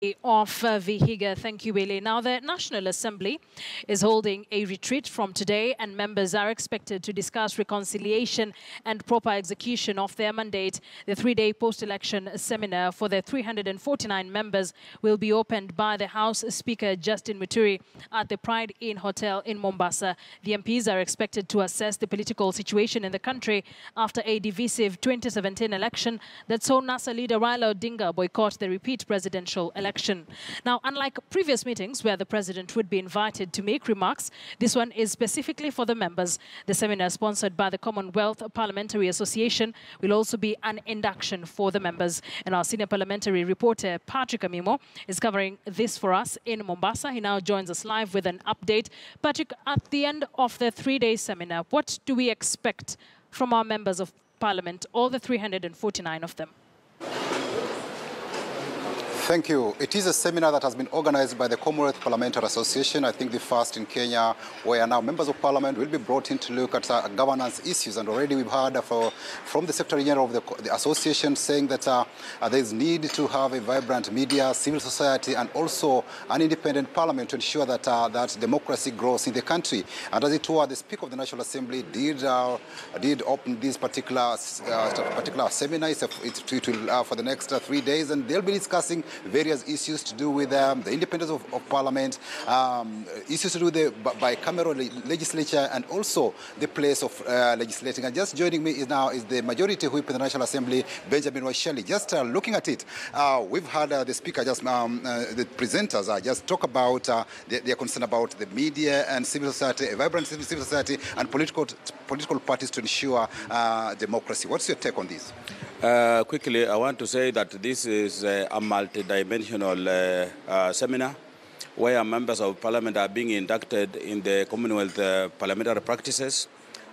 Of Vihiga. Thank you, Wele. Now, the National Assembly is holding a retreat from today, and members are expected to discuss reconciliation and proper execution of their mandate. The three-day post-election seminar for the 349 members will be opened by the House Speaker Justin Muturi at the Pride Inn Hotel in Mombasa. The MPs are expected to assess the political situation in the country after a divisive 2017 election that saw NASA leader Raila Odinga boycott the repeat presidential election. Now, unlike previous meetings where the president would be invited to make remarks, this one is specifically for the members. The seminar, sponsored by the Commonwealth Parliamentary Association, will also be an induction for the members. And our senior parliamentary reporter, Patrick Amimo, is covering this for us in Mombasa. He now joins us live with an update. Patrick, at the end of the three-day seminar, what do we expect from our members of Parliament, all the 349 of them? Thank you. It is a seminar that has been organized by the Commonwealth Parliamentary Association, I think the first in Kenya, where now members of Parliament will be brought in to look at governance issues. And already we've heard from the Secretary General of the association saying that there is need to have a vibrant media, civil society, and also an independent parliament to ensure that that democracy grows in the country. And as it were, the Speaker of the National Assembly did open this particular seminar. It will for the next 3 days, and they'll be discussing various issues to do with the independence of Parliament, issues to do with the bicameral legislature, and also the place of legislating. And just joining me is the Majority Whip in the National Assembly, Benjamin Washeli. Just looking at it, we've had the Speaker, the presenters just talk about their concern about the media and civil society, a vibrant civil society, and political parties to ensure democracy. What's your take on this? Quickly, I want to say that this is a multi-dimensional seminar where members of Parliament are being inducted in the Commonwealth parliamentary practices,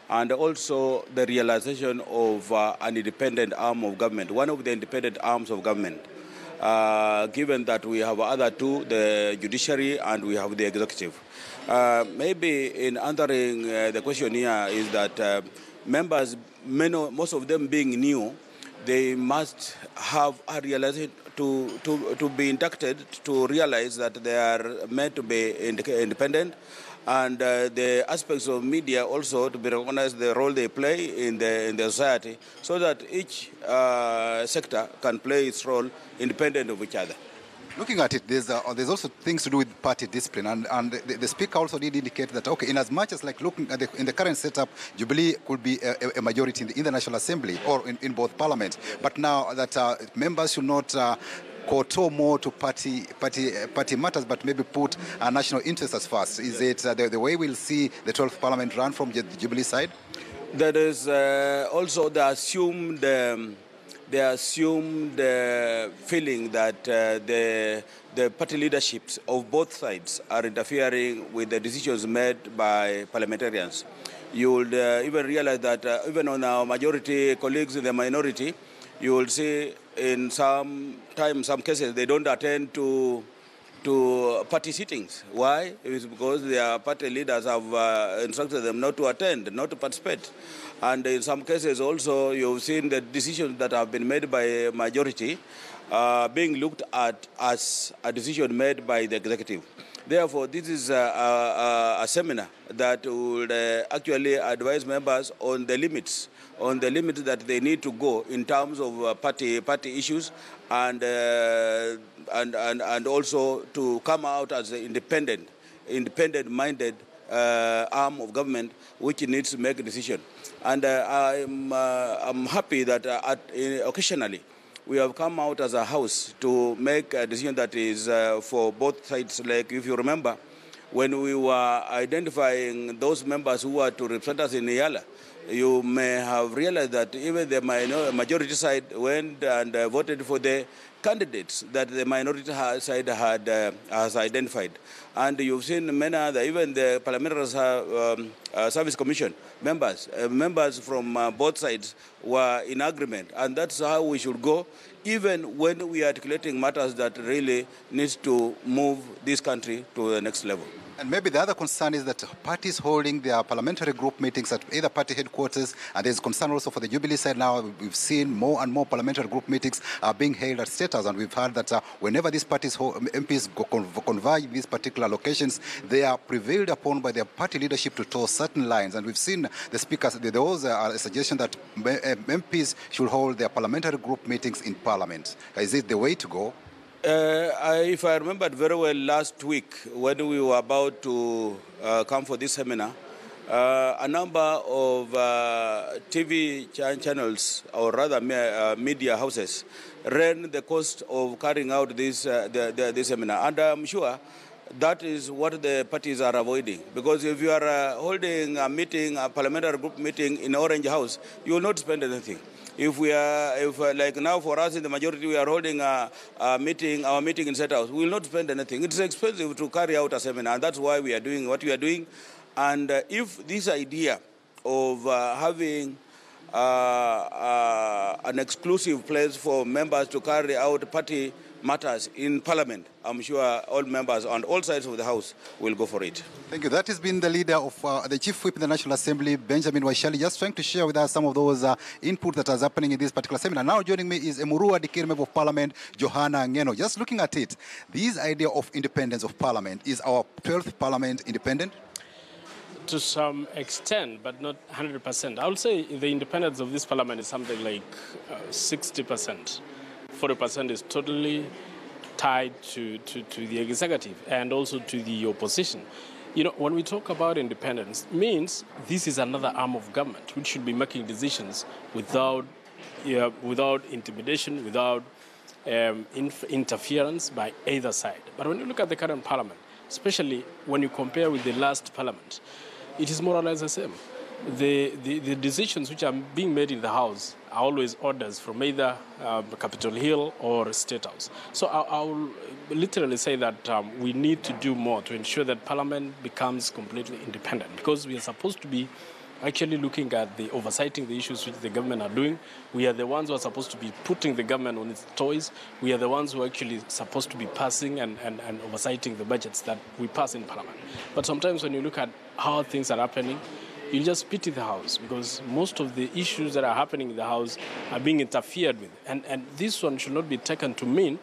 and also the realization of an independent arm of government, one of the independent arms of government, given that we have other two, the judiciary and we have the executive. Maybe in answering the question here is that members, most of them being new, they must have a realization to be inducted, to realize that they are meant to be independent, and the aspects of media also to be recognized, the role they play in the society, so that each sector can play its role independent of each other. Looking at it, there's also things to do with party discipline, and the Speaker also did indicate that, okay, in as much as like looking at in the current setup, Jubilee could be a majority in the National Assembly or in both parliaments, but now that members should not kowtow more to party matters, but maybe put national interests as first. Is it the way we'll see the 12th Parliament run from the Jubilee side? There is also the assumed feeling that the party leaderships of both sides are interfering with the decisions made by parliamentarians. You would even realize that even on our majority colleagues in the minority, you will see in some cases, they don't attend to party sittings. Why? It's because their party leaders have instructed them not to attend, not to participate. And in some cases also, you've seen the decisions that have been made by a majority being looked at as a decision made by the executive. Therefore, this is a seminar that would actually advise members on the limits that they need to go in terms of party issues, and also to come out as an independent-minded arm of government which needs to make a decision. And I'm happy that occasionally we have come out as a house to make a decision that is for both sides. Like if you remember, when we were identifying those members who were to represent us in Yala, you may have realized that even the majority side went and voted for the candidates that the minority side has identified. And you've seen many other, even the Parliamentary Service Commission members from both sides were in agreement. And that's how we should go, even when we are articulating matters that really needs to move this country to the next level. And maybe the other concern is that parties holding their parliamentary group meetings at either party headquarters, and there's concern also for the Jubilee side now. We've seen more and more parliamentary group meetings being held at State House, and we've heard that whenever these parties MPs converge in these particular locations, they are prevailed upon by their party leadership to toe certain lines. And we've seen the speakers, there was a suggestion that MPs should hold their parliamentary group meetings in Parliament. Is it the way to go? If I remember very well, last week when we were about to come for this seminar, a number of TV channels, or rather media houses, ran the cost of carrying out this seminar. And I'm sure that is what the parties are avoiding. Because if you are holding a meeting, a parliamentary group meeting in Orange House, you will not spend anything. If like now for us in the majority, we are holding our meeting in State House, we will not spend anything. It's expensive to carry out a seminar, and that's why we are doing what we are doing. And if this idea of having an exclusive place for members to carry out party matters in Parliament, I'm sure all members on all sides of the House will go for it. Thank you. That has been the leader of the Chief Whip in the National Assembly, Benjamin Waishali, just trying to share with us some of those input that is happening in this particular seminar. Now joining me is Emurua Dikir, Member of Parliament, Johanna Ngeno. Just looking at it, this idea of independence of Parliament, is our 12th Parliament independent? To some extent, but not 100%. I would say the independence of this Parliament is something like 60%. 40% is totally tied to the executive and also to the opposition. You know, when we talk about independence, means this is another arm of government which should be making decisions without intimidation, without interference by either side. But when you look at the current Parliament, especially when you compare with the last Parliament, it is more or less the same. The decisions which are being made in the House are always orders from either Capitol Hill or State House. So I will literally say that we need to do more to ensure that Parliament becomes completely independent, because we are supposed to be actually looking at the oversighting the issues which the government are doing. We are the ones who are supposed to be putting the government on its toes. We are the ones who are actually supposed to be passing and oversighting the budgets that we pass in Parliament. But sometimes when you look at how things are happening, you just pity the House, because most of the issues that are happening in the House are being interfered with. And this one should not be taken to mean,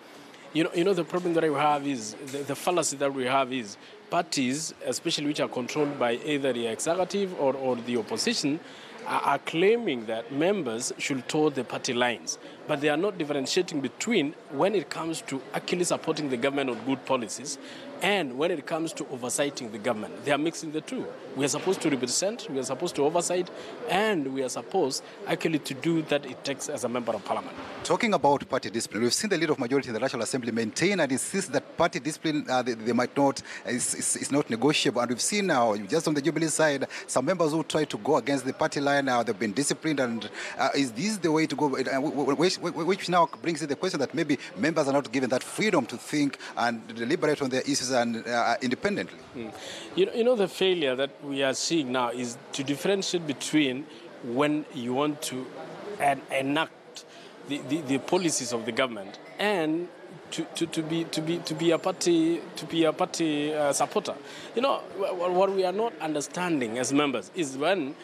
you know the problem that we have is, the fallacy that we have is, parties, especially which are controlled by either the executive or the opposition, are claiming that members should toe the party lines. But they are not differentiating between when it comes to actually supporting the government on good policies and when it comes to oversighting the government. They are mixing the two. We are supposed to represent, we are supposed to oversight, and we are supposed actually to do that it takes as a member of Parliament. Talking about party discipline, we've seen the leader of majority in the National Assembly maintain and insist that party discipline they might not, is not negotiable. And we've seen now, just on the Jubilee side, some members who try to go against the party line, they've been disciplined. And is this the way to go? Which now brings in the question that maybe members are not given that freedom to think and deliberate on their issues and independently. You know, the failure that we are seeing now is to differentiate between when you want to enact the policies of the government and to be a party supporter. You know, what we are not understanding as members is when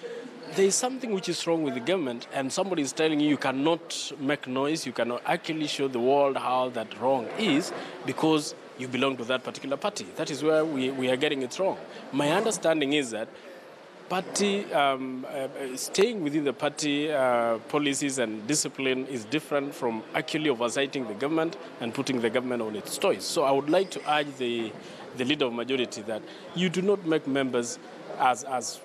there is something which is wrong with the government and somebody is telling you cannot make noise, you cannot actually show the world how that wrong is because you belong to that particular party. That is where we are getting it wrong. My understanding is that party staying within the party policies and discipline is different from actually oversighting the government and putting the government on its toes. So I would like to urge the leader of majority that you do not make members as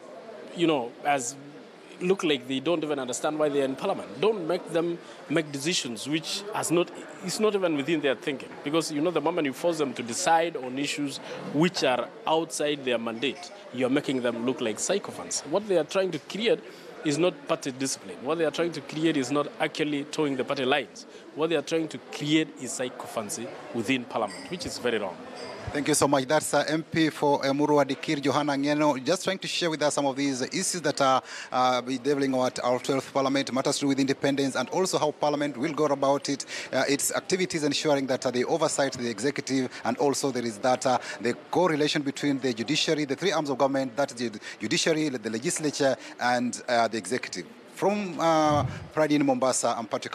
look like they don't even understand why they are in Parliament. Don't make them make decisions which is not even within their thinking. Because, you know, the moment you force them to decide on issues which are outside their mandate, you are making them look like sycophants. What they are trying to create is not party discipline. What they are trying to create is not actually towing the party lines. What they are trying to create is sycophancy within parliament, which is very wrong. Thank you so much. That's MP for Murua Dikir, Johanna Ngeno, just trying to share with us some of these issues that are bedeviling at our 12th Parliament, matters to do with independence, and also how Parliament will go about it, its activities, ensuring that they oversight the executive, and also there is that the correlation between the judiciary, the three arms of government, that is the judiciary, the legislature, and the executive. From Pride in Mombasa, I'm Patrick.